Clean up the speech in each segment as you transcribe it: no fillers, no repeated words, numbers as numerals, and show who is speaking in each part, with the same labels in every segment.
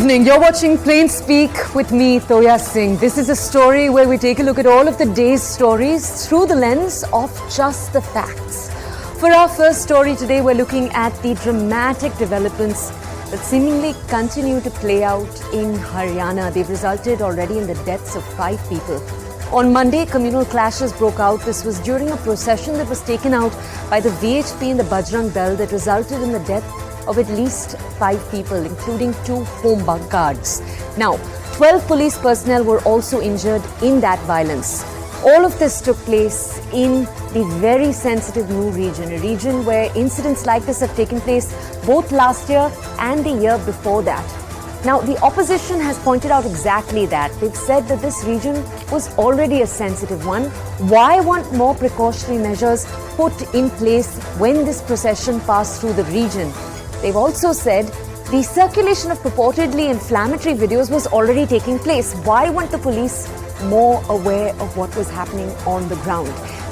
Speaker 1: evening. You're watching Plain Speak with me, Toya Singh. This is a story where we take a look at all of the day's stories through the lens of just the facts. For our first story today, we're looking at the dramatic developments that seemingly continue to play out in Haryana. They've resulted already in the deaths of 5 people. On Monday, communal clashes broke out. This was during a procession that was taken out by the VHP and the Bajrang Dal that resulted in the death of at least 5 people, including 2 home guards. Now, 12 police personnel were also injured in that violence. All of this took place in the very sensitive Nuh region, a region where incidents like this have taken place both last year and the year before that. Now, the opposition has pointed out exactly that. They've said that this region was already a sensitive one. Why want more precautionary measures put in place when this procession passed through the region? They've also said the circulation of purportedly inflammatory videos was already taking place. Why weren't the police more aware of what was happening on the ground?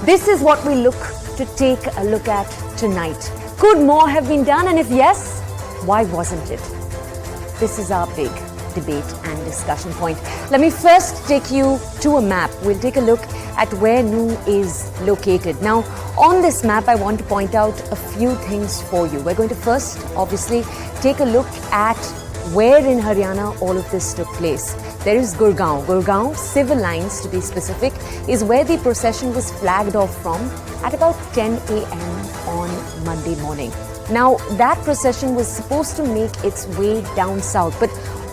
Speaker 1: This is what we look to take a look at tonight. Could more have been done? And if yes, why wasn't it? This is our big debate and discussion point. Let me first take you to a map. We'll take a look at where Nuh is located. Now, on this map, I want to point out a few things for you. We're going to first, obviously, take a look at where in Haryana all of this took place. There is Gurgaon. Gurgaon, civil lines to be specific, is where the procession was flagged off from at about 10 a.m. on Monday morning. Now, that procession was supposed to make its way down south, but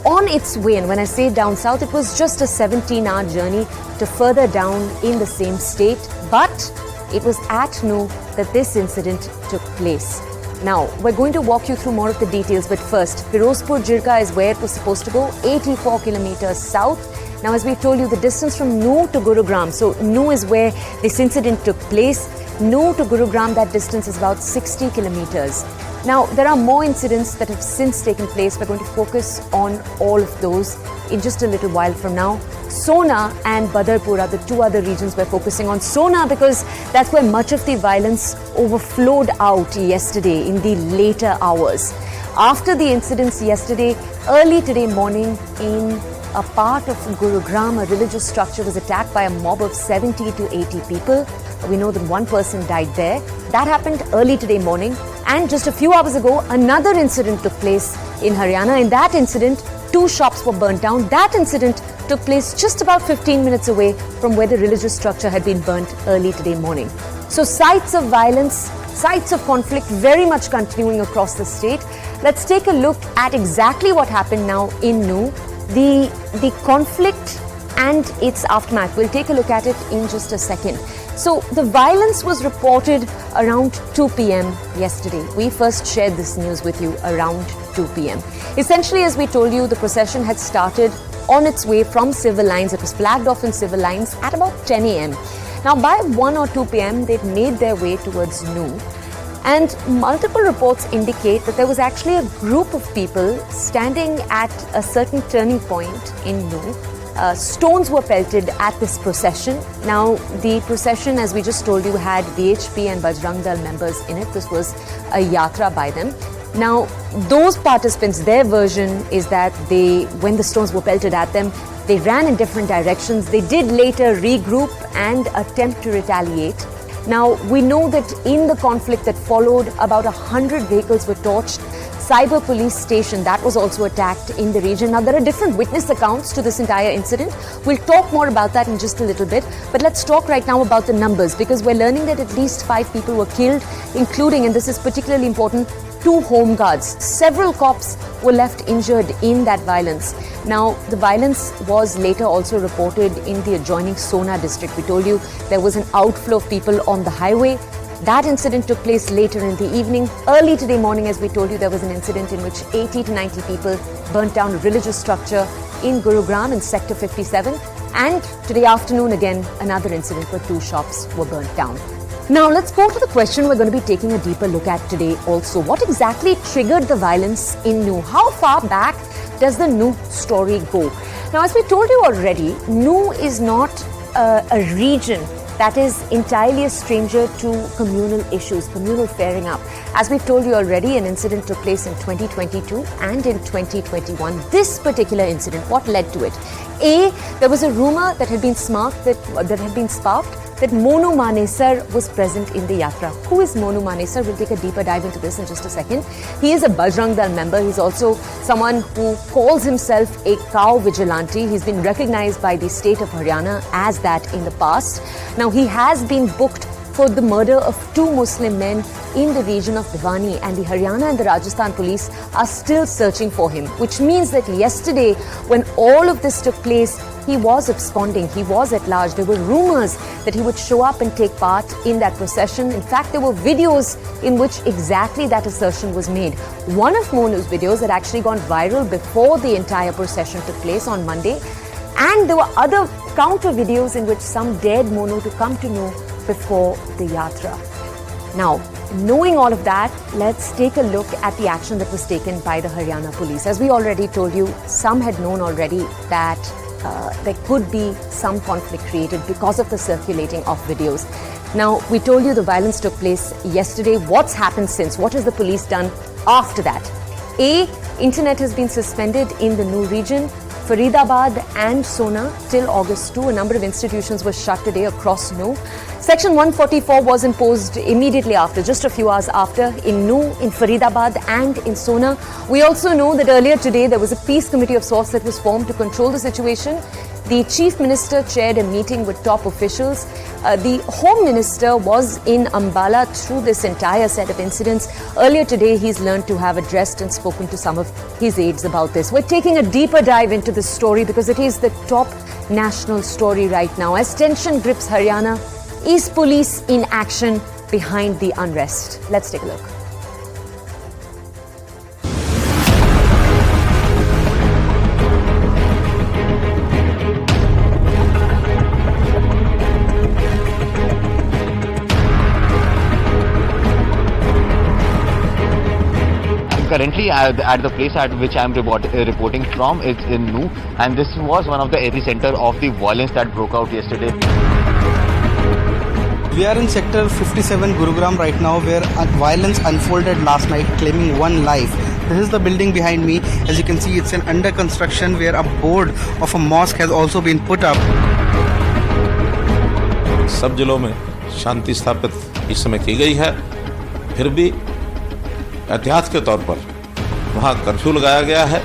Speaker 1: on its way, and when I say down south, it was just a 17-hour journey to further down in the same state, but it was at Nuh that this incident took place. Now, we're going to walk you through more of the details, but first, Firozpur Jirka is where it was supposed to go, 84 kilometers south. Now, as we've told you, the distance from Nuh to Gurugram, so Nuh is where this incident took place. Nuh to Gurugram, that distance is about 60 kilometers. Now, there are more incidents that have since taken place. We're going to focus on all of those in just a little while from now. Sona and Badshahpur are the 2 other regions we're focusing on. Sona because that's where much of the violence overflowed out yesterday in the later hours. After the incidents yesterday, early today morning in a part of Gurugram, a religious structure was attacked by a mob of 70 to 80 people. We know that 1 person died there. That happened early today morning. And just a few hours ago, another incident took place in Haryana. In that incident, 2 shops were burnt down. That incident took place just about 15 minutes away from where the religious structure had been burnt early today morning. So sites of violence, sites of conflict very much continuing across the state. Let's take a look at exactly what happened now in Nuh, the conflict and its aftermath. We'll take a look at it in just a second. So the violence was reported around 2 p.m. yesterday. We first shared this news with you around 2 p.m. Essentially, as we told you, the procession had started on its way from civil lines. It was flagged off in civil lines at about 10 a.m. Now, by 1 or 2 p.m., they'd made their way towards Nuh. And multiple reports indicate that there was actually a group of people standing at a certain turning point in Nuh. Stones were pelted at this procession. Now, the procession, as we just told you, had VHP and Bajrang Dal members in it. This was a yatra by them. Now, those participants, their version is that when the stones were pelted at them, they ran in different directions. They did later regroup and attempt to retaliate. Now, we know that in the conflict that followed, about 100 vehicles were torched. Cyber police station, that was also attacked in the region. Now, there are different witness accounts to this entire incident. We'll talk more about that in just a little bit. But let's talk right now about the numbers, because we're learning that at least 5 people were killed, including, and this is particularly important, 2 home guards. Several cops were left injured in that violence. Now, the violence was later also reported in the adjoining Sona district. We told you there was an outflow of people on the highway. That incident took place later in the evening. Early today morning, as we told you, there was an incident in which 80 to 90 people burnt down a religious structure in Gurugram in Sector 57. And today afternoon, again, another incident where 2 shops were burnt down. Now, let's go to the question we're going to be taking a deeper look at today also. What exactly triggered the violence in Nuh? How far back does the Nuh story go? Now, as we told you already, Nuh is not a region that is entirely a stranger to communal issues, communal fairing up. As we've told you already, an incident took place in 2022 and in 2021. This particular incident, what led to it? A, there was a rumor that had been sparked that Monu Manesar was present in the yatra. Who is Monu Manesar? We'll take a deeper dive into this in just a second. He is a Bajrang Dal member. He's also someone who calls himself a cow vigilante. He's been recognized by the state of Haryana as that in the past. Now, he has been booked for the murder of 2 Muslim men in the region of Bhiwani, and the Haryana and the Rajasthan police are still searching for him, which means that yesterday, when all of this took place, he was absconding, he was at large. There were rumors that he would show up and take part in that procession. In fact, there were videos in which exactly that assertion was made. One of Monu's videos had actually gone viral before the entire procession took place on Monday, and there were other counter videos in which some dared Monu to come to know before the yatra. Now, knowing all of that, let's take a look at the action that was taken by the Haryana police. As we already told you, some had known already that there could be some conflict created because of the circulating of videos. Now, we told you the violence took place yesterday. What's happened since? What has the police done after that? A, internet has been suspended in the Nuh region, Faridabad and Sona till August 2. A number of institutions were shut today across Nuh. Section 144 was imposed immediately after, just a few hours after, in Nuh, in Faridabad and in Sona. We also know that earlier today there was a peace committee of sorts that was formed to control the situation. The Chief Minister chaired a meeting with top officials. The Home Minister was in Ambala through this entire set of incidents. Earlier today, he's learned to have addressed and spoken to some of his aides about this. We're taking a deeper dive into this story because it is the top national story right now. As tension grips Haryana, is police in action behind the unrest? Let's take a look.
Speaker 2: Currently at the place at which I am reporting from, it's in Nuh, and this was one of the epicenter of the violence that broke out yesterday.
Speaker 3: We are in sector 57 Gurgaon right now, where violence unfolded last night, claiming 1 life. This is the building behind me. As you can see, it's an under construction where a board of a mosque has also been put up.
Speaker 4: सब जिलों में शांति स्थापित इस समय की गई है, फिर भी एहतियात के तौर पर वहाँ कर्फ्यू लगाया गया है।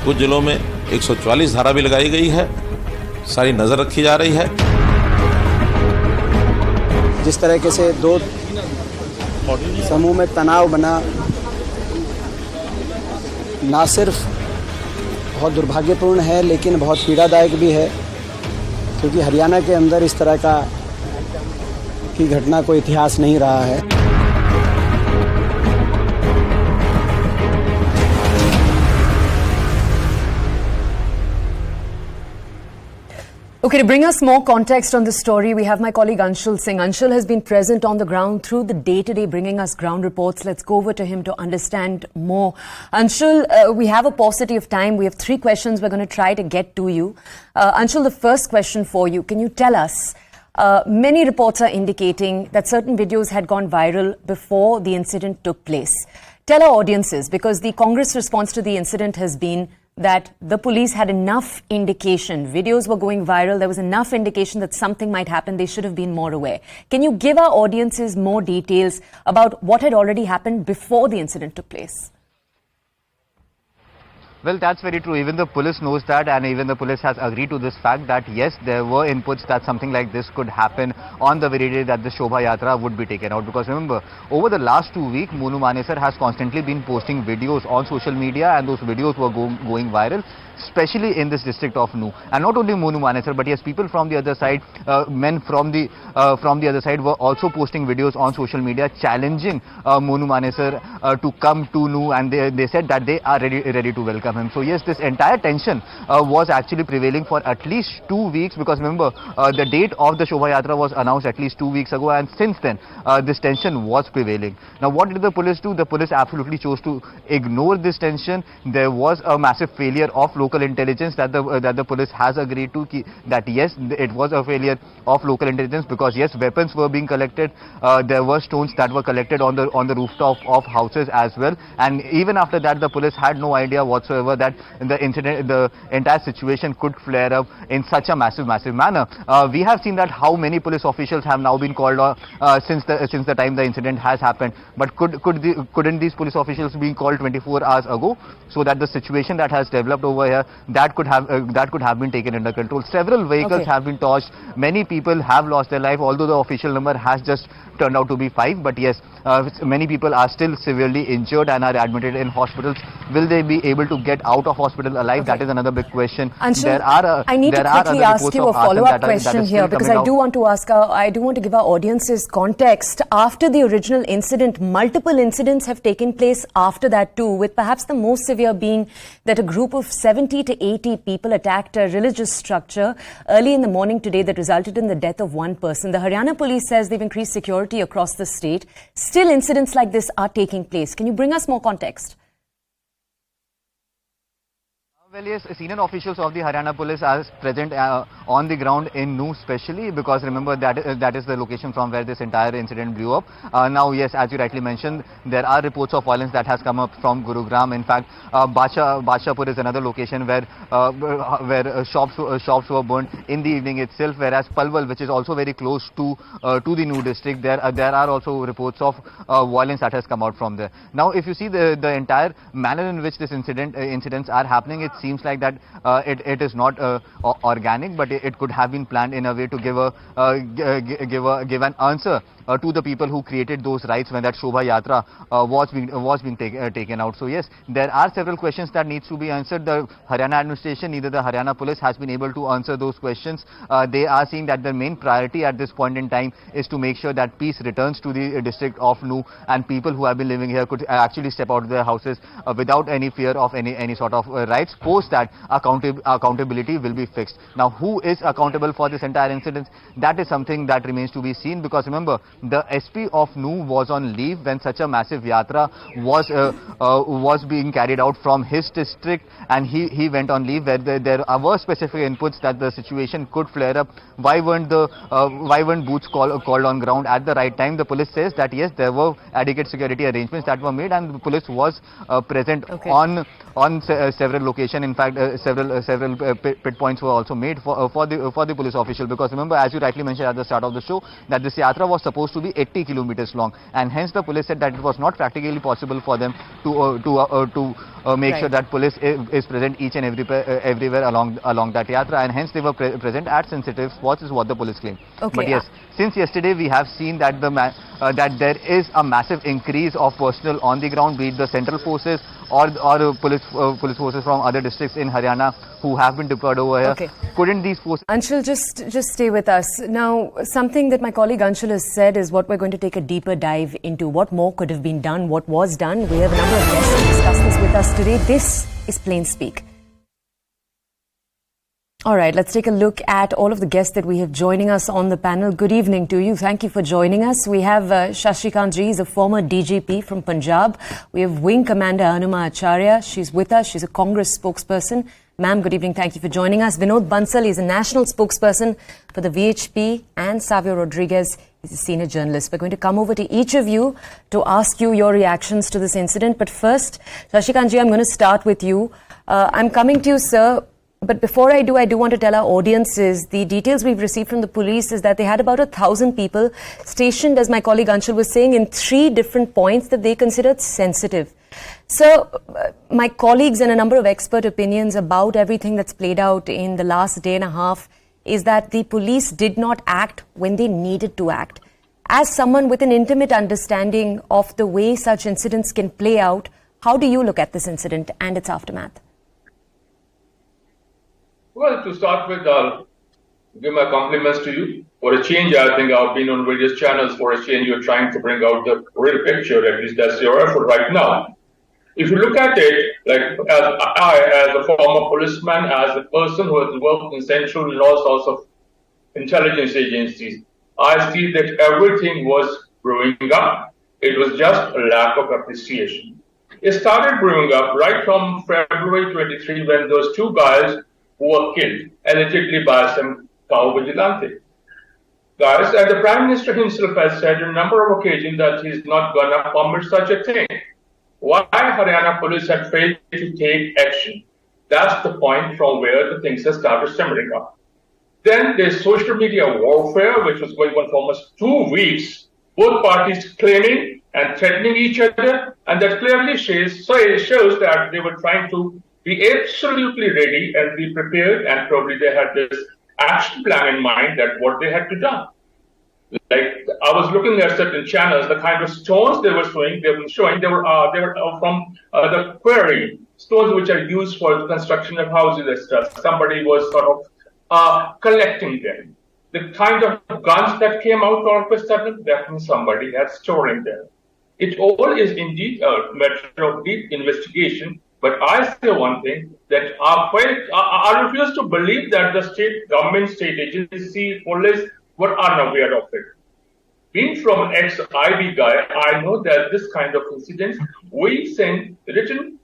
Speaker 4: कुछ जिलों में 144 धारा भी लगाई गई है, सारी नज़र रखी जा रही है।
Speaker 5: जिस तरीके से 2 समूह में तनाव बना, ना सिर्फ बहुत दुर्भाग्यपूर्ण है लेकिन बहुत पीड़ादायक भी है, क्योंकि हरियाणा के अंदर इस तरह की घटना कोई इतिहास नहीं रहा है।
Speaker 1: Okay, to bring us more context on this story, we have my colleague Anshul Singh. Anshul has been present on the ground through the day today, bringing us ground reports. Let's go over to him to understand more. Anshul, we have a paucity of time. We have 3 questions we're going to try to get to you. Anshul, the first question for you, can you tell us, many reports are indicating that certain videos had gone viral before the incident took place. Tell our audiences, because the Congress response to the incident has been that the police had enough indication, videos were going viral, there was enough indication that something might happen, they should have been more aware. Can you give our audiences more details about what had already happened before the incident took place?
Speaker 2: Well, that's very true. Even the police knows that, and even the police has agreed to this fact that yes, there were inputs that something like this could happen on the very day that the Shobha Yatra would be taken out. Because remember, over the last 2 weeks, Monu Manesar has constantly been posting videos on social media, and those videos were going viral, especially in this district of Nuh. And not only Monu Manesar, but yes, people from the other side, men from the other side were also posting videos on social media challenging Monu Manesar to come to Nuh, and they said that they are ready to welcome welcome him. So yes, this entire tension was actually prevailing for at least 2 weeks, because remember, the date of the Shobha Yatra was announced at least 2 weeks ago, and since then this tension was prevailing. Now what did the police do? The police absolutely chose to ignore this tension. There was a massive failure of local intelligence that the police has agreed to, that yes, it was a failure of local intelligence, because yes, weapons were being collected. There were stones that were collected on the rooftop of houses as well, and even after that the police had no idea whatsoever that the entire situation could flare up in such a massive manner. We have seen that how many police officials have now been called since the time the incident has happened, but couldn't these police officials be called 24 hours ago, so that the situation that has developed over here that could have been taken under control? Several vehicles have been torched, many people have lost their life, although the official number has just turned out to be 5, but yes, many people are still severely injured and are admitted in hospitals. Will they be able to get out of hospital alive? That is another big question.
Speaker 1: Anshul, I need to quickly ask you a follow-up question here, because I do want to give our audiences context. After the original incident, multiple incidents have taken place after that too, with perhaps the most severe being that a group of 70 to 80 people attacked a religious structure early in the morning today that resulted in the death of one person. The Haryana police says they've increased security across the state. Still, incidents like this are taking place. Can you bring us more context?
Speaker 2: Well, yes, senior officials of the Haryana police are present on the ground in Nuh, especially because remember that is the location from where this entire incident blew up. Now, yes, as you rightly mentioned, there are reports of violence that has come up from Gurgaon. In fact, Badshahpur is another location where shops were burned in the evening itself. Whereas Palwal, which is also very close to the Nuh district, there are also reports of violence that has come out from there. Now, if you see the entire manner in which this incidents are happening, it seems like that it is not organic, but it could have been planned in a way to give an answer to the people who created those riots when that Shobha Yatra was being taken out. So yes, there are several questions that needs to be answered. The Haryana administration, neither the Haryana police, has been able to answer those questions. They are seeing that the main priority at this point in time is to make sure that peace returns to the district of Nuh, and people who have been living here could actually step out of their houses without any fear of any sort of riots. Post that, accountability will be fixed. Now, who is accountable for this entire incident? That is something that remains to be seen, because remember, the SP of Nuh was on leave when such a massive yatra was being carried out from his district, and he went on leave where there were specific inputs that the situation could flare up. Why weren't boots called on ground at the right time? The police says that yes, there were adequate security arrangements that were made, and the police was present on several locations. In fact, several pit points were also made for the police official, because remember, as you rightly mentioned at the start of the show, that this yatra was supposed to be 80 kilometers long, and hence the police said that it was not practically possible for them to make sure that police is present each and everywhere along that yatra, and hence they were present at sensitive spots, is what the police claim. But yes, since yesterday we have seen that that there is a massive increase of personnel on the ground, be it the central forces or police forces from other districts in Haryana who have been deployed over here. Couldn't these forces...
Speaker 1: Anshul, just stay with us. Now, something that my colleague Anshul has said is what we're going to take a deeper dive into. What more could have been done? What was done? We have a number of guests to discuss this with us today. This is Plain Speak. All right, let's take a look at all of the guests that we have joining us on the panel. Good evening to you. Thank you for joining us. We have Shashikant ji, he's a former DGP from Punjab. We have Wing Commander Anuma Acharya. She's with us. She's a Congress spokesperson. Ma'am, good evening. Thank you for joining us. Vinod Bansal is a national spokesperson for the VHP, and Savio Rodriguez is a senior journalist. We're going to come over to each of you to ask you your reactions to this incident. But first, Shashikant ji, I'm going to start with you. I'm coming to you, sir. But before I do want to tell our audiences, the details we've received from the police is that they had about 1,000 people stationed, as my colleague Anshul was saying, in 3 different points that they considered sensitive. So, my colleagues and a number of expert opinions about everything that's played out in the last day and a half is that the police did not act when they needed to act. As someone with an intimate understanding of the way such incidents can play out, how do you look at this incident and its aftermath?
Speaker 6: Well, to start with, I'll give my compliments to you. For a change, I think I've been on various channels. For a change, you're trying to bring out the real picture. At least that's your effort right now. If you look at it, like as a former policeman, as a person who has worked in central and all sorts of intelligence agencies, I see that everything was brewing up. It was just a lack of appreciation. It started brewing up right from February 23 when those two guys who were killed, allegedly by some cow vigilante guys. And the Prime Minister himself has said on a number of occasions that he's not going to permit such a thing. Why Haryana police had failed to take action? That's the point from where the things have started simmering up. Then there's social media warfare, which was going on for almost 2 weeks, both parties claiming and threatening each other, and that clearly shows that they were trying to be absolutely ready and be prepared, and probably they had this action plan in mind that what they had to do. Like I was looking at certain channels, the kind of stones they were showing, they were from the quarry stones which are used for the construction of houses and stuff. Somebody was sort of collecting them. The kind of guns that came out all of a sudden, definitely somebody had storing them. It all is indeed a matter of deep investigation. But I say one thing, that I refuse to believe that the state government, state agency, police were unaware of it. Being from an ex-IB guy, I know that this kind of incidents, we send written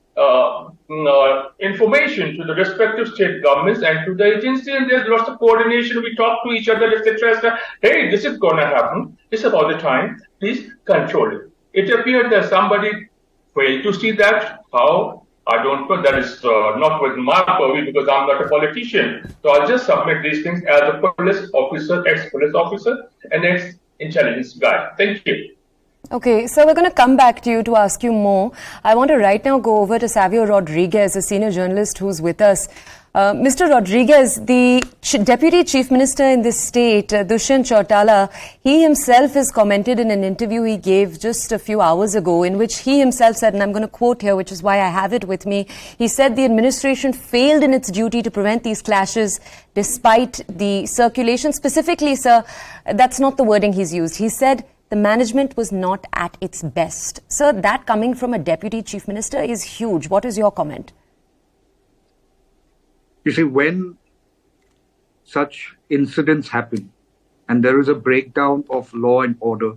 Speaker 6: information to the respective state governments and to the agency, and there's lots of coordination. We talk to each other, etc. Hey, this is going to happen. It's about the time. Please control it. It appeared that somebody failed to see that. How? I don't know. That is not within my purview because I'm not a politician. So I'll just submit these things as a police officer, ex-police officer, and ex-intelligence guy. Thank you.
Speaker 1: Okay, so we're going to come back to you to ask you more. I want to right now go over to Savio Rodriguez, a senior journalist who's with us. Mr. Rodriguez, the Deputy Chief Minister in this state, Dushyant Chautala, he himself has commented in an interview he gave just a few hours ago in which he himself said, and I'm going to quote here, which is why I have it with me, he said the administration failed in its duty to prevent these clashes despite the circulation. Specifically, sir, that's not the wording he's used. He said the management was not at its best. Sir, that coming from a Deputy Chief Minister is huge. What is your comment?
Speaker 7: You see, when such incidents happen and there is a breakdown of law and order,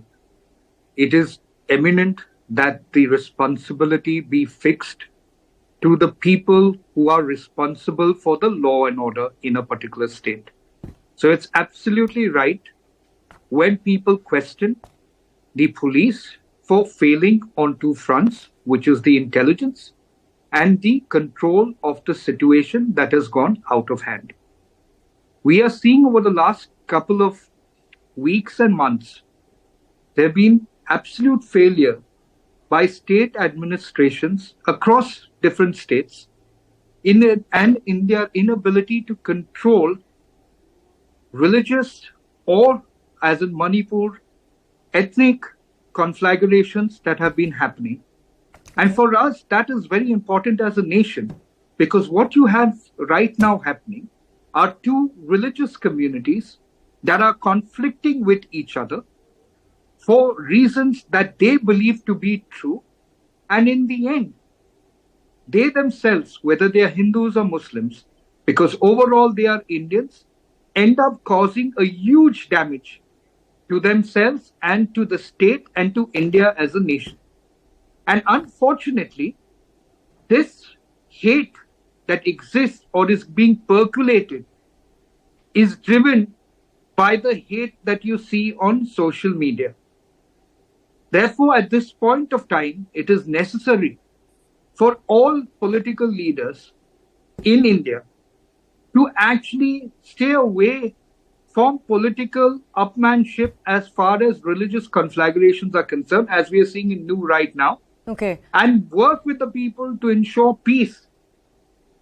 Speaker 7: it is eminent that the responsibility be fixed to the people who are responsible for the law and order in a particular state. So it's absolutely right when people question the police for failing on two fronts, which is the intelligence and the control of the situation that has gone out of hand. We are seeing over the last couple of weeks and months, there have been absolute failure by state administrations across different states in their inability to control religious or, as in Manipur, ethnic conflagrations that have been happening. And for us, that is very important as a nation, because what you have right now happening are two religious communities that are conflicting with each other for reasons that they believe to be true. And in the end, they themselves, whether they are Hindus or Muslims, because overall they are Indians, end up causing a huge damage to themselves and to the state and to India as a nation. And unfortunately, this hate that exists or is being percolated is driven by the hate that you see on social media. Therefore, at this point of time, it is necessary for all political leaders in India to actually stay away from political upmanship as far as religious conflagrations are concerned, as we are seeing in Nuh right now.
Speaker 1: Okay.
Speaker 7: And work with the people to ensure peace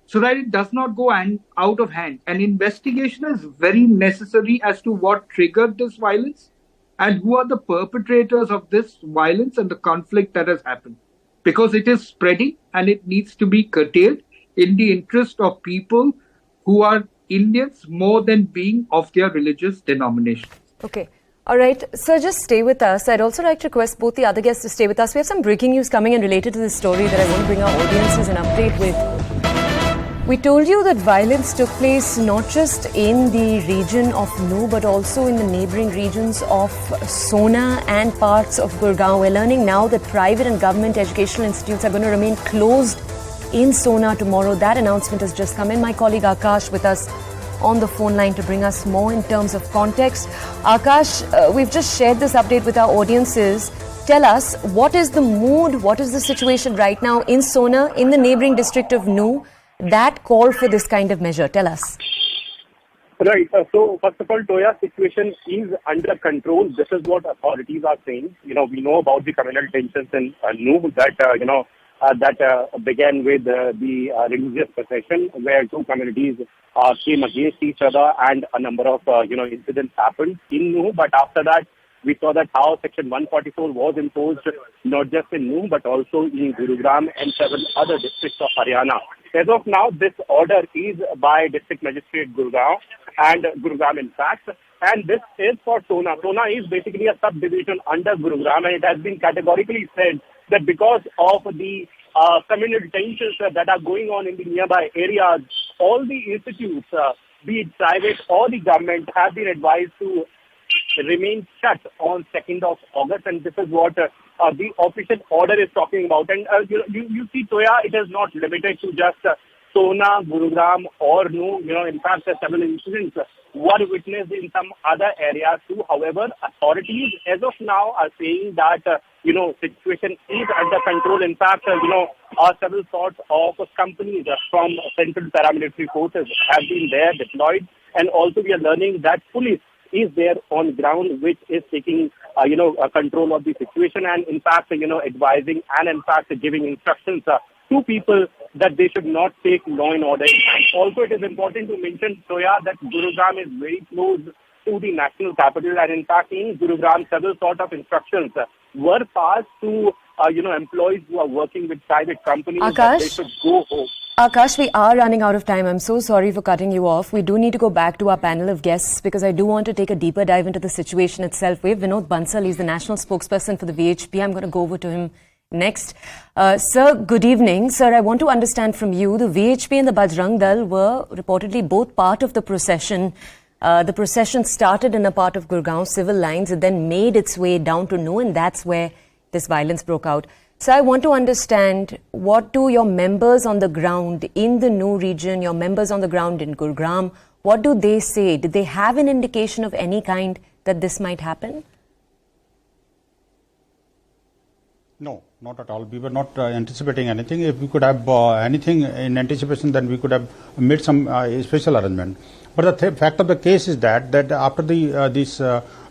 Speaker 7: so that it does not go out of hand. An investigation is very necessary as to what triggered this violence and who are the perpetrators of this violence and the conflict that has happened. Because it is spreading and it needs to be curtailed in the interest of people who are Indians more than being of their religious denomination.
Speaker 1: Okay. All right, sir, just stay with us. I'd also like to request both the other guests to stay with us. We have some breaking news coming in related to this story that I want to bring our audiences an update with. We told you that violence took place not just in the region of Nuh, but also in the neighbouring regions of Sona and parts of Gurgaon. We're learning now that private and government educational institutes are going to remain closed in Sona tomorrow. That announcement has just come in. My colleague Akash with us on the phone line to bring us more in terms of context. Akash, we've just shared this update with our audiences. Tell us, what is the mood, what is the situation right now in Sona, in the neighbouring district of Nuh, that call for this kind of measure? Tell us.
Speaker 8: Right. So, first of all, Toya, situation is under control. This is what authorities are saying. We know about the communal tensions in Nuh that began with the religious procession where two communities came against each other and a number of, incidents happened in Nuh. But after that, we saw that how Section 144 was imposed not just in Nuh but also in Gurgaon and several other districts of Haryana. As of now, this order is by District Magistrate Gurgaon and Gurgaon in fact. And this is for Sona. Sona is basically a subdivision under Gurgaon, and it has been categorically said that because of the communal tensions that are going on in the nearby areas, all the institutes, be it private or the government, have been advised to remain shut on 2nd of August, and this is what the official order is talking about. And you see, Toya, it is not limited to just Sona, Gurgaon or Nuh. In fact, several incidents were witnessed in some other areas too. However, authorities as of now are saying that situation is under control. In fact, several sorts of companies from Central Paramilitary Forces have been there deployed, and also we are learning that police is there on ground, which is taking, control of the situation and, in fact, advising and, in fact, giving instructions to people that they should not take law and order. And also, it is important to mention, Toya, that Gurgaon is very close to the national capital, and, in fact, in Gurgaon, several sort of instructions were passed to, employees who are working with private companies that they should go home.
Speaker 1: Akash, we are running out of time. I'm so sorry for cutting you off. We do need to go back to our panel of guests because I do want to take a deeper dive into the situation itself. We have Vinod Bansal. He's the national spokesperson for the VHP. I'm going to go over to him next. Sir, good evening. Sir, I want to understand from you, the VHP and the Bajrang Dal were reportedly both part of the procession. The procession started in a part of Gurgaon, civil lines, and then made its way down to Nuh, and that's where this violence broke out. So I want to understand, what do your members on the ground in the Nuh region, your members on the ground in Gurgaon, what do they say? Did they have an indication of any kind that this might happen?
Speaker 9: No, not at all. We were not anticipating anything. If we could have anything in anticipation, then we could have made some special arrangement. But the fact of the case is that after this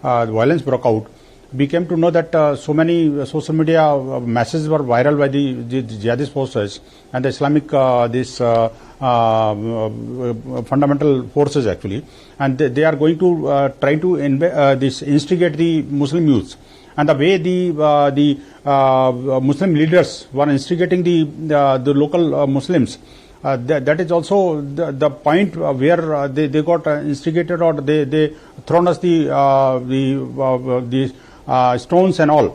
Speaker 9: violence broke out, we came to know that so many social media messages were viral by the jihadist forces and the Islamic fundamental forces actually, and they are going to try to instigate the Muslim youth. And the way the Muslim leaders were instigating the local Muslims, that is also the point where they got instigated, or they thrown us the stones and all.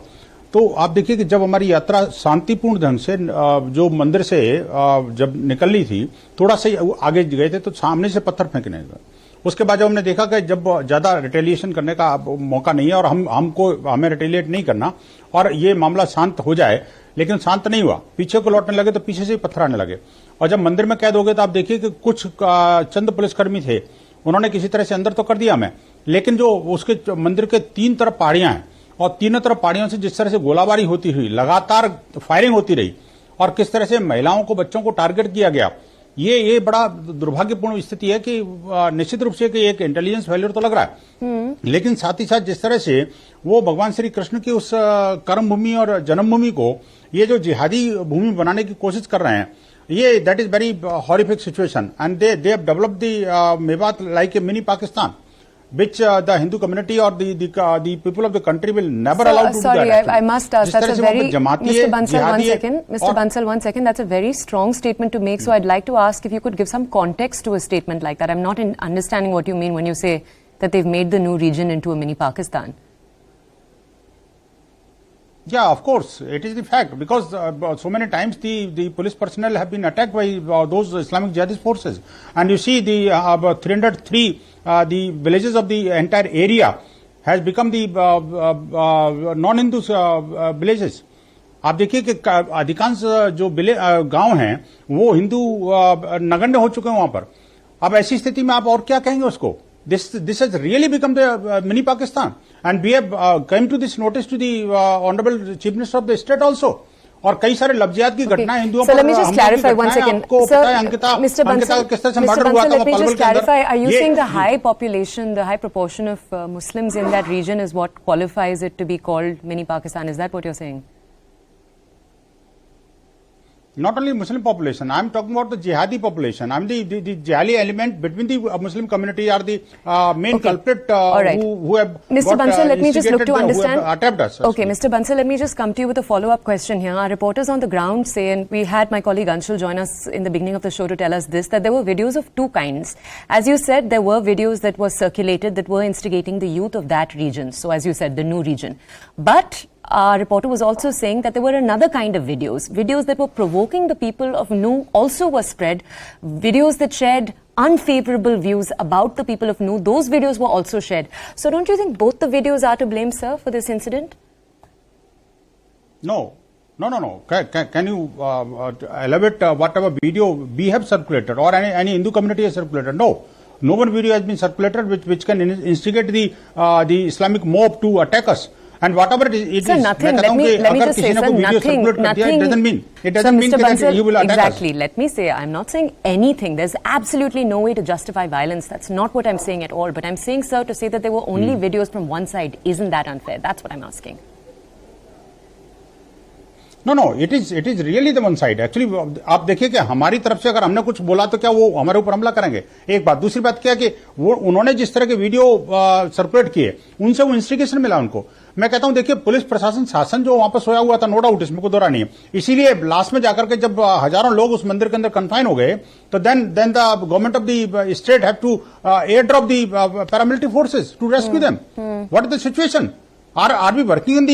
Speaker 9: तो आप देखिए कि जब हमारी यात्रा शांतिपूर्ण ढंग से जो मंदिर से जब निकल रही थी, थोड़ा सा आगे गए थे तो सामने से पत्थर फेंकने लगे. उसके बाद जब हमने देखा कि जब ज्यादा रिटेलिएशन करने का मौका नहीं है और हमें रिटेलिएट नहीं करना और ये मामला शांत हो जाए, लेकिन शांत नहीं हुआ, पीछे को लौटने लगे तो पीछे से ही पत्थर आने लगे. और जब मंदिर में कैद हो गए तो आप देखिए कि कुछ चंद पुलिसकर्मी थे, उन्होंने किसी तरह से अंदर तो कर दिया हमें, लेकिन जो उसके मंदिर के तीन तरफ पहाड़ियां हैं और तीनों तरफ पहाड़ियों से जिस तरह से गोलाबारी होती हुई, लगातार फायरिंग होती रही और किस तरह से महिलाओं को, बच्चों को टारगेट किया गया, ये बड़ा दुर्भाग्यपूर्ण स्थिति है कि निश्चित रूप से कि एक इंटेलिजेंस फेलियर तो लग रहा है, लेकिन साथ ही साथ जिस तरह से वो भगवान श्री कृष्ण की उस कर्म भूमि और जन्मभूमि को ये जो जिहादी भूमि बनाने की कोशिश कर रहे हैं, ये that is very horrific situation and they have developed the Mewat like a mini Pakistan, which the Hindu community or the people of the country will never allow to do that.
Speaker 1: Sorry, I must ask. That's a very, Mr. Bansal, one second. Mr. Bansal, 1 second. That's a very strong statement to make. So I'd like to ask if you could give some context to a statement like that. I'm not understanding what you mean when you say that they've made the Nuh region into a mini Pakistan.
Speaker 9: Yeah, of course, it is the fact, because so many times the police personnel have been attacked by those Islamic jihadist forces, and you see the 303 the villages of the entire area has become the non-Hindu villages. आप देखिए कि अधिकांश जो गांव हैं वो हिंदू नगण्य हो चुके हैं वहां पर. अब ऐसी स्थिति में आप और क्या कहेंगे उसको? This has really become the mini Pakistan, and we have come to this notice to the honorable chief minister of the state also. और कई सारे लफ्जियात की घटनाएं हिंदुओं पर.
Speaker 1: So let me just clarify one second. Sir, Mr. Bansal, let me just clarify. Are you saying the high population, the high proportion of Muslims in that region is what qualifies it to be called mini Pakistan? Is that what you're saying?
Speaker 9: Not only Muslim population, I am talking about the jihadi population. I am the jihadi element between the Muslim community are the main culprit who have
Speaker 1: Mr. Bansal, let me just look to understand.
Speaker 9: Attacked us.
Speaker 1: Okay, Mr. Bansal, let me just come to you with a follow-up question here. Our reporters on the ground say, and we had my colleague Anshul join us in the beginning of the show to tell us this, that there were videos of two kinds. As you said, there were videos that were circulated that were instigating the youth of that region. So as you said, the Nuh region. But our reporter was also saying that there were another kind of videos that were provoking the people of Nuh also were spread, videos that shared unfavorable views about the people of Nuh, those videos were also shared. So don't you think both the videos are to blame, sir, for this incident?
Speaker 9: No. Can you elaborate whatever video we have circulated or any Hindu community has circulated? No. No one video has been circulated which can instigate the Islamic mob to attack us. And whatever it is,
Speaker 1: nothing. Let me just say, sir, nothing.
Speaker 9: It doesn't mean that you will attack us.
Speaker 1: Exactly. Let me say, I'm not saying anything. There's absolutely no way to justify violence. That's not what I'm saying at all. But I'm saying, sir, to say that there were only videos from one side, isn't that unfair? That's what I'm asking.
Speaker 9: No, it is really the one side. Actually, आप देखिए कि हमारी तरफ से अगर हमने कुछ बोला तो क्या वो हमारे ऊपर हमला करेंगे? एक बात. दूसरी बात क्या कि वो उन्होंने जिस तरह के वीडियो सर्कुलेट किए, उनसे वो इंस्टिगेशन मिला उनको. मैं कहता हूं देखिए पुलिस प्रशासन शासन जो वहां पर सोया हुआ था, नो डाउट, इसमें कोई दो राय नहीं है. इसीलिए लास्ट में जाकर के जब हजारों लोग उस मंदिर के अंदर कन्फाइन हो गए, तो then the government of the state have to air drop the paramilitary forces to rescue them. What is the situation? Are we working in the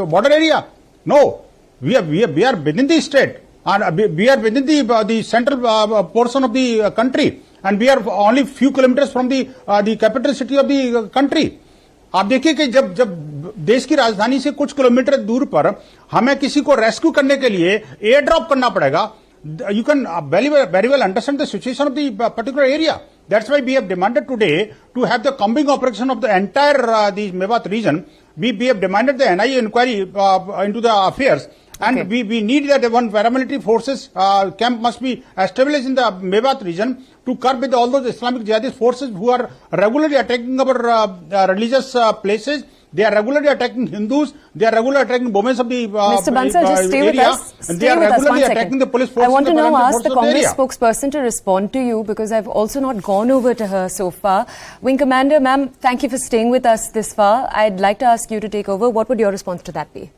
Speaker 9: border area? No. We are within the state, and we are within the central portion of the country, and we are only few kilometers from the capital city of the country. आप देखिए कि जब देश की राजधानी से कुछ kilometre दूर पर हमें किसी को रेस्क्यू करने के लिए एयर ड्रॉप करना पड़ेगा, you can very well understand the situation of the particular area. That's why we have demanded today to have the combing operation of the entire the Mewat region. We have demanded the NIA inquiry into the affairs. And we need that one paramilitary forces camp must be established in the Mewat region to curb with all those Islamic jihadist forces who are regularly attacking our religious places. They are regularly attacking Hindus. They are regularly attacking women of the
Speaker 1: Mr. Bansal, just stay
Speaker 9: area.
Speaker 1: With us.
Speaker 9: And they are regularly attacking the police forces.
Speaker 1: I want to now ask the Congress
Speaker 9: area.
Speaker 1: spokesperson to respond to you because I've also not gone over to her so far. Wing Commander, ma'am, thank you for staying with us this far. I'd like to ask you to take over. What would your response to that be?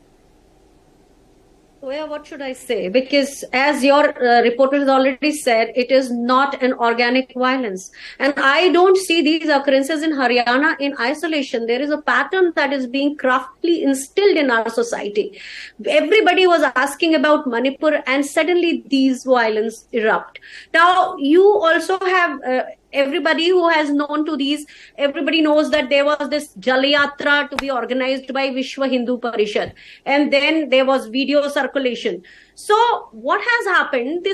Speaker 10: Well, what should I say? Because as your reporter has already said, it is not an organic violence. And I don't see these occurrences in Haryana in isolation. There is a pattern that is being craftily instilled in our society. Everybody was asking about Manipur and suddenly these violence erupt. Now, you also have... everybody who has known to these, everybody knows that there was this Jalyatra to be organized by Vishwa Hindu Parishad. And then there was video circulation. So what has happened?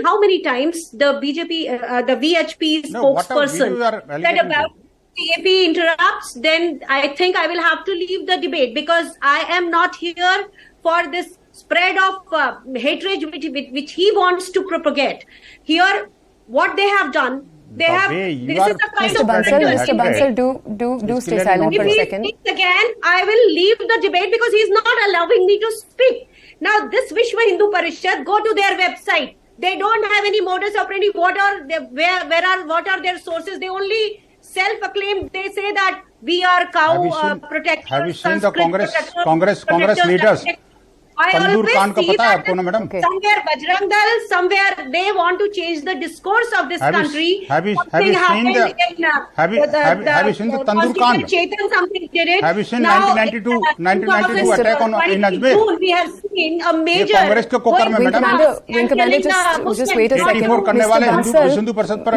Speaker 10: How many times the BJP, the VHP spokesperson said about CAP interrupts, then I think I will have to leave the debate because I am not here for this spread of hatred which he wants to propagate. Here, what they have done, they have. This is a kind
Speaker 1: Mr.
Speaker 10: of
Speaker 1: Bansal, do stay silent for a second.
Speaker 10: Again, I will leave the debate because he's not allowing me to speak. Now, this Vishwa Hindu Parishad, go to their website. They don't have any modus operandi. What are their sources? They only self-acclaim. They say that we are cow protectors.
Speaker 9: Have you seen the Congress leaders? तंदूर कांड का पता है आपको ना madam?
Speaker 10: Somewhere Bajrang Dal, somewhere they want to change the discourse of this country.
Speaker 9: Have you seen the Tandoor Kand?
Speaker 10: Something did it.
Speaker 9: Have you seen 1992 attack in Ajmer?
Speaker 10: We have seen a major.
Speaker 9: Congress के कोकर में madam.
Speaker 1: Wing Commander, just wait a second.
Speaker 9: करने वाले हिंदू परिषद पर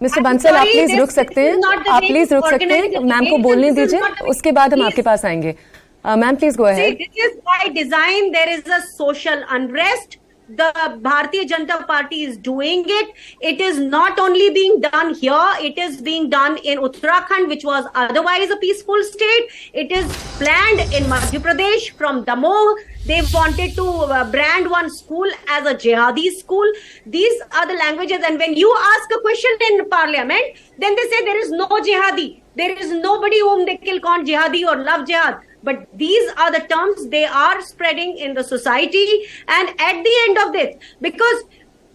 Speaker 1: Mr. Bansal, आप please रुक सकते हैं. आप प्लीज रुक सकते हैं. मैम को बोलने दीजिए. उसके बाद हम आपके पास आएंगे. Ma'am, please go ahead.
Speaker 10: See, this is by design. There is a social unrest. The Bharatiya Janata Party is doing it. It is not only being done here, it is being done in Uttarakhand, which was otherwise a peaceful state. It is planned in Madhya Pradesh from Damoh. They wanted to brand one school as a jihadi school. These are the languages. And when you ask a question in parliament, then they say there is no jihadi. There is nobody whom they kill called jihadi or love jihad. But these are the terms they are spreading in the society. And at the end of this, because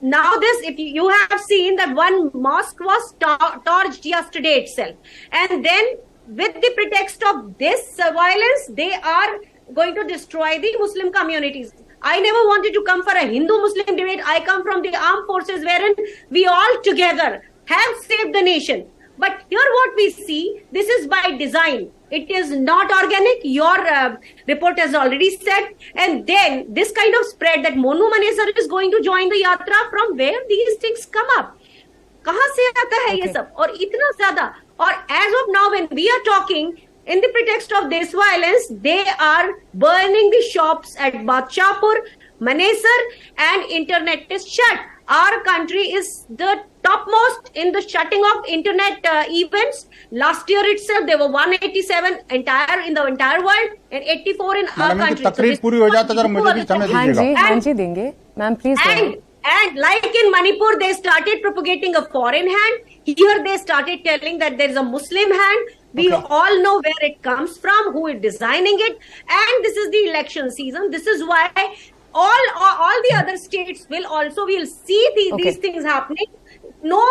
Speaker 10: now this, if you have seen that one mosque was torched yesterday itself. And then with the pretext of this violence, they are going to destroy the Muslim communities. I never wanted to come for a Hindu-Muslim debate. I come from the armed forces wherein we all together have saved the nation. But here what we see, this is by design. It is not organic. Your report has already said. And then this kind of spread that Monu Manesar is going to join the yatra, from where these things come up? कहाँ से आता है ये सब? और इतना ज़्यादा. और as of now, when we are talking, in the pretext of this violence, they are burning the shops at Badshahpur, Manesar, and internet is shut. Our country is the topmost in the shutting of internet events. Last year itself, there were 187 in the entire world and 84 in our country.
Speaker 9: तकरीर पूरी हो जाता जरा मुझे भी समय दीजिएगा.
Speaker 1: हाँ जी देंगे. Ma'am, please.
Speaker 10: And like in Manipur, they started propagating a foreign hand. Here they started telling that there is a Muslim hand. We all know where it comes from, who is designing it. And this is the election season. This is why all the other states will see these things happening. No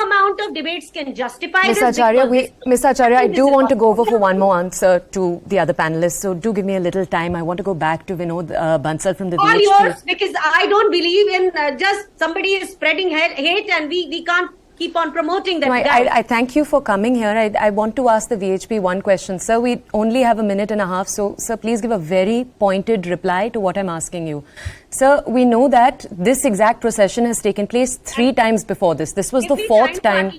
Speaker 10: amount of debates can justify
Speaker 1: Ms.
Speaker 10: this.
Speaker 1: Ms. Acharya, I do want to go over for one more answer to the other panelists. So do give me a little time. I want to go back to Vinod Bansal from the
Speaker 10: All
Speaker 1: VHP.
Speaker 10: yours, because I don't believe in just somebody is spreading hate and we can't keep on promoting that.
Speaker 1: No, I thank you for coming here. I want to ask the VHP one question. Sir, we only have a minute and a half. So, sir, please give a very pointed reply to what I'm asking you. Sir, we know that this exact procession has taken place 3 times before this. This was the 4th time.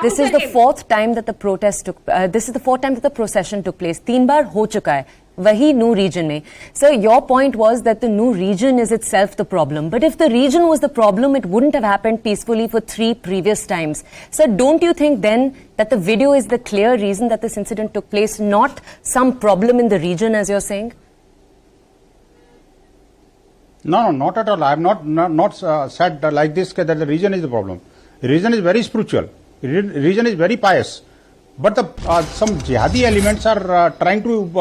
Speaker 1: This is the 4th time that the protest took. This is the 4th time that the procession took place. 3 बार हो चुका है. Wahi Nuh region में. Sir, your point was that the Nuh region is itself the problem. But if the region was the problem, it wouldn't have happened peacefully for 3 previous times. Sir, don't you think then that the video is the clear reason that this incident took place, not some problem in the region as you're saying?
Speaker 9: No, not at all. I have not said like this that the region is the problem. The region is very spiritual. The region is very pious. But some jihadi elements are trying to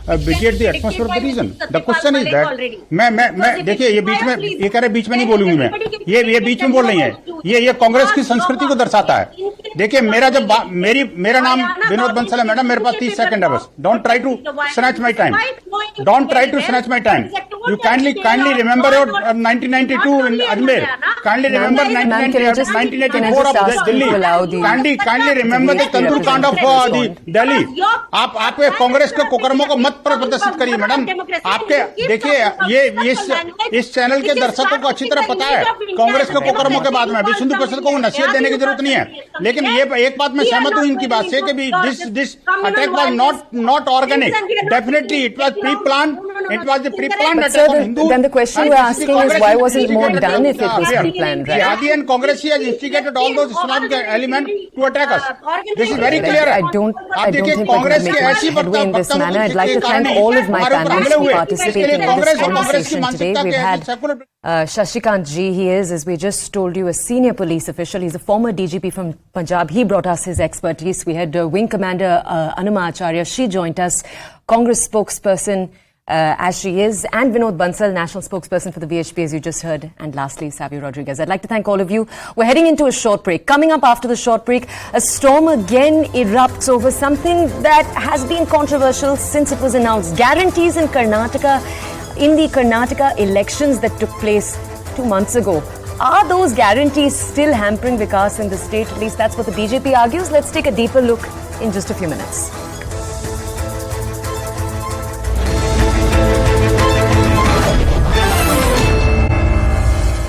Speaker 9: vitiate the atmosphere of the region. The question is that मैं देखिए ये बीच में ये कह रहे बीच में नहीं बोलूंगी मैं ये बीच में बोल रही है ये कांग्रेस की संस्कृति को दर्शाता है. देखिए मेरा नाम विनोद बंसल है मैडम. मेरे पास 30 सेकंड है बस. Don't try to snatch my time. Don't try to snatch my time. You kindly remember your 1992 in Ajmer. Kindly remember 1984 of Delhi. Kindly remember the Tandoor Kand of Delhi. आप कांग्रेस के कुकर्मों को मत प्रदर्शित करिए मैडम. आपके देखिए ये इस चैनल के दर्शकों को अच्छी तरह पता है कांग्रेस के कुकर्मों के बाद में विश्व हिंदू परिषद को नसीहत देने की जरूरत नहीं है. लेकिन ये एक बात मैं सहमत हूं इनकी बात से कि this attack was not organic. Definitely it was pre plan. It was the pre-planned attack on Hindu.
Speaker 1: Then the question we're asking is why wasn't more done if it was pre-planned, right?
Speaker 9: Jihadi and Congress has instigated all those Islamic elements to attack us. This is very clear.
Speaker 1: I don't think we can make much headway in this manner. I'd like to thank all of my panelists for participating in this conversation today. We've had Shashikant Ji. He is, as we just told you, a senior police official. He's a former DGP from Punjab. He brought us his expertise. We had Wing Commander Anuma Acharya. She joined us. Congress spokesperson as she is, and Vinod Bansal, national spokesperson for the VHP, as you just heard, and lastly, Savio Rodriguez. I'd like to thank all of you. We're heading into a short break. Coming up after the short break, a storm again erupts over something that has been controversial since it was announced. Guarantees in Karnataka in the Karnataka elections that took place 2 months ago. Are those guarantees still hampering Vikas in the state? At least that's what the BJP argues. Let's take a deeper look in just a few minutes.